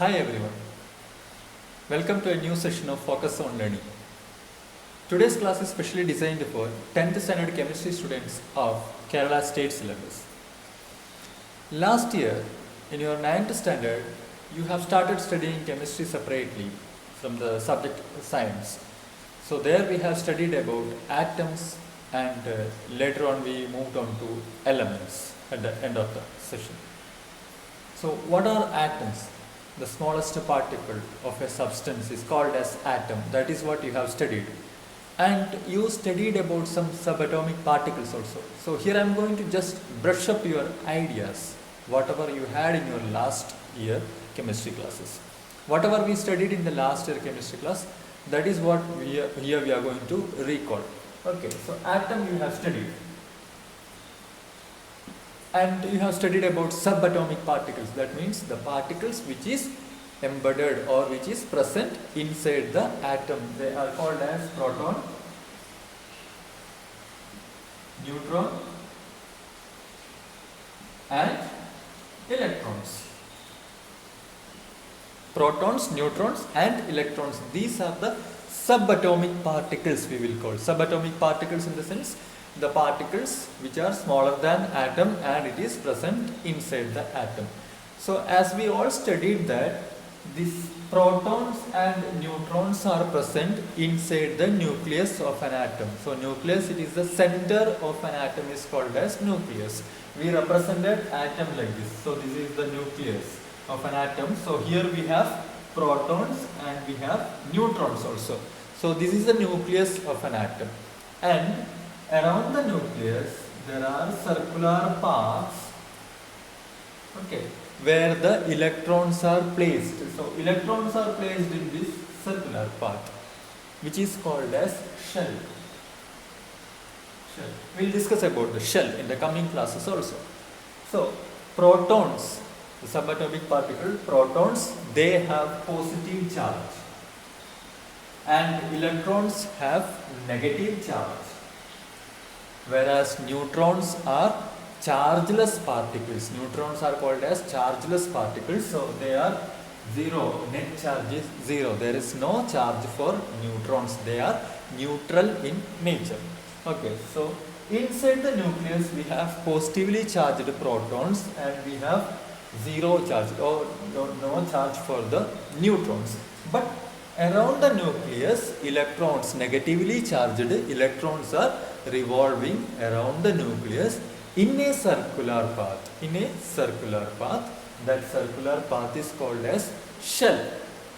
Hi everyone, welcome to a new session of Focus on Learning. Today's class is specially designed for 10th standard chemistry students of Kerala State syllabus. Last year, in your 9th standard, you have started studying chemistry separately from the subject science. So there we have studied about atoms and later on we moved on to elements at the end of the session. So what are atoms? The smallest particle of a substance is called as atom. That is what you have studied. And you studied about some subatomic particles also. So here I am going to just brush up your ideas, whatever you had in your last year chemistry classes. Whatever we studied in the last year chemistry class, that is what here we are going to recall. Okay, so atom you have studied. And you have studied about subatomic particles. That means the particles which is embedded or which is present inside the atom. They are called as proton, neutron and electrons. Protons, neutrons and electrons. These are the subatomic particles we will call. Subatomic particles in the sense the particles which are smaller than atom and it is present inside the atom. So as we all studied that these protons and neutrons are present inside the nucleus of an atom. So nucleus, it is the center of an atom, is called as nucleus. We represented atom like this. So this is the nucleus of an atom. So here we have protons and we have neutrons also. So this is the nucleus of an atom. And around the nucleus there are circular paths, okay, where the electrons are placed. So electrons are placed in this circular path, which is called as shell. We will discuss about the shell in the coming classes also. So protons, the subatomic particle, protons, they have positive charge and electrons have negative charge. Whereas neutrons are chargeless particles. Neutrons are called as chargeless particles. So they are zero. Net charge is zero. There is no charge for neutrons. They are neutral in nature. Okay. So inside the nucleus we have positively charged protons and we have zero charge or no charge for the neutrons. But around the nucleus, electrons, negatively charged electrons are revolving around the nucleus in a circular path. In a circular path, that circular path is called as shell.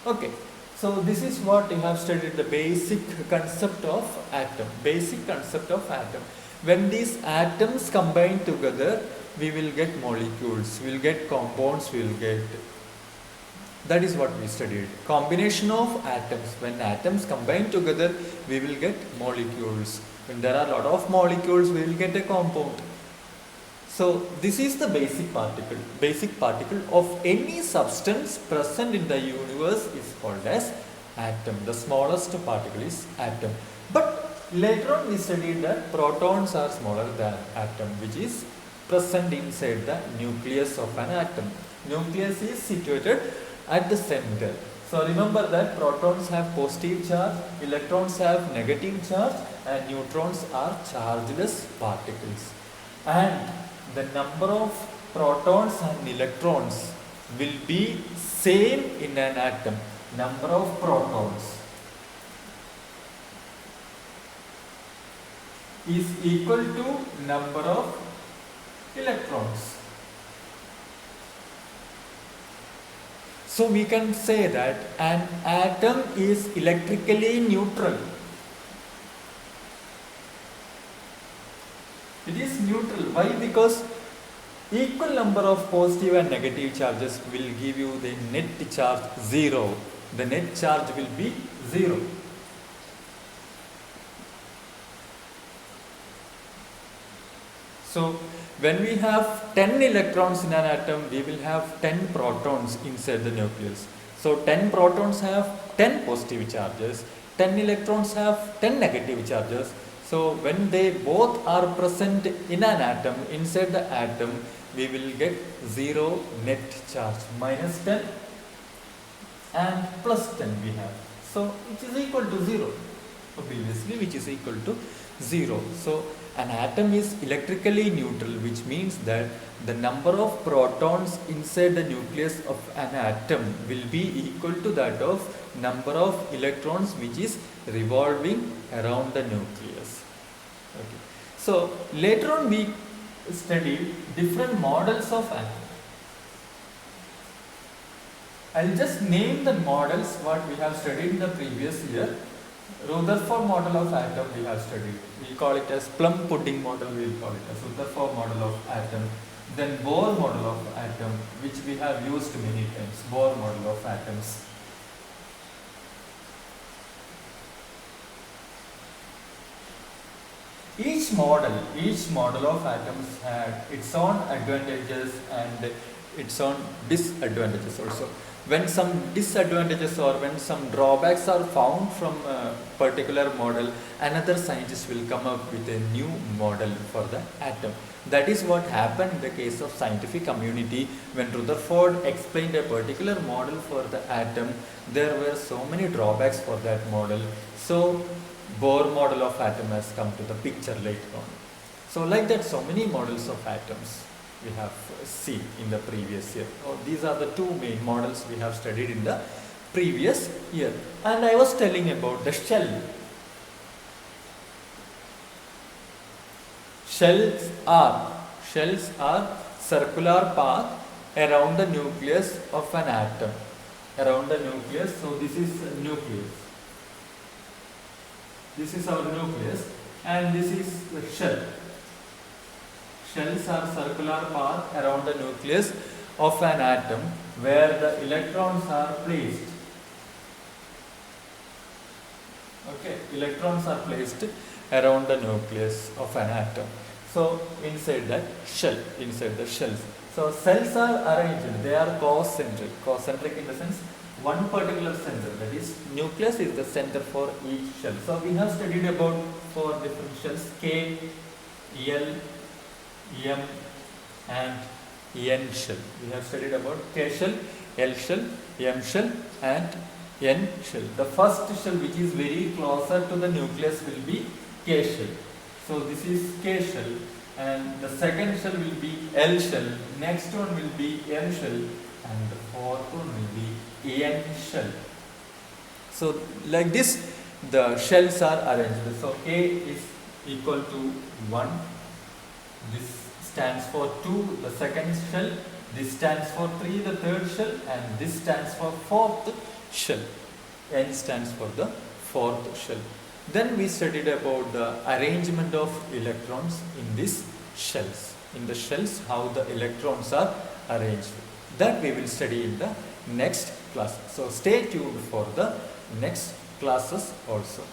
Okay, so this is what you have studied, the basic concept of atom. Basic concept of atom. When these atoms combine together, we will get molecules, we will get compounds, we will get. That is what we studied. Combination of atoms. When atoms combine together, we will get molecules. When there are a lot of molecules, we will get a compound. So this is the basic particle. Basic particle of any substance present in the universe is called as atom. The smallest particle is atom. But later on we studied that protons are smaller than atom, which is present inside the nucleus of an atom. Nucleus is situated at the center. So remember that protons have positive charge, electrons have negative charge and neutrons are chargeless particles. And the number of protons and electrons will be same in an atom. Number of protons is equal to number of electrons. So we can say that an atom is electrically neutral. It is neutral. Why? Because equal number of positive and negative charges will give you the net charge zero. The net charge will be zero. So when we have 10 electrons in an atom, we will have 10 protons inside the nucleus. So 10 protons have 10 positive charges, 10 electrons have 10 negative charges. So when they both are present in an atom, inside the atom, we will get 0 net charge, minus 10 and plus 10 we have. So which is equal to 0. Obviously, which is equal to 0. So an atom is electrically neutral, which means that the number of protons inside the nucleus of an atom will be equal to that of number of electrons which is revolving around the nucleus. Okay. So later on we studied different models of atom. I'll just name the models what we have studied in the previous year. Rutherford model of atom we have studied. We call it as plum pudding model, we will call it as Rutherford model of atom. Then Bohr model of atom, which we have used many times, Bohr model of atoms. Each model of atoms had its own advantages and its own disadvantages also. When some disadvantages or when some drawbacks are found from a particular model, another scientist will come up with a new model for the atom. That is what happened in the case of scientific community. When Rutherford explained a particular model for the atom, there were so many drawbacks for that model. So Bohr model of atom has come to the picture later on. So like that, so many models of atoms we have seen in the previous year. These are the two main models we have studied in the previous year. And I was telling about the shell. Shells are circular path around the nucleus of an atom. Around the nucleus, so this is nucleus. This is our nucleus and this is the shell. Shells are circular path around the nucleus of an atom where the electrons are placed. Okay, electrons are placed around the nucleus of an atom. So inside that shell, inside the shells. So cells are arranged, they are concentric. Concentric in the sense one particular center, that is nucleus is the center for each shell. So we have studied about 4 different shells, K, L, M and N shell. We have studied about K shell, L shell, M shell and N shell. The first shell which is very closer to the nucleus will be K shell. So this is K shell and the second shell will be L shell, next one will be M shell and the fourth one will be N shell. So like this the shells are arranged. So K is equal to 1. This stands for 2, the second shell. This stands for 3, the third shell. And this stands for 4th shell. N stands for the 4th shell. Then we studied about the arrangement of electrons in these shells. In the shells, how the electrons are arranged. That we will study in the next class. So stay tuned for the next classes also.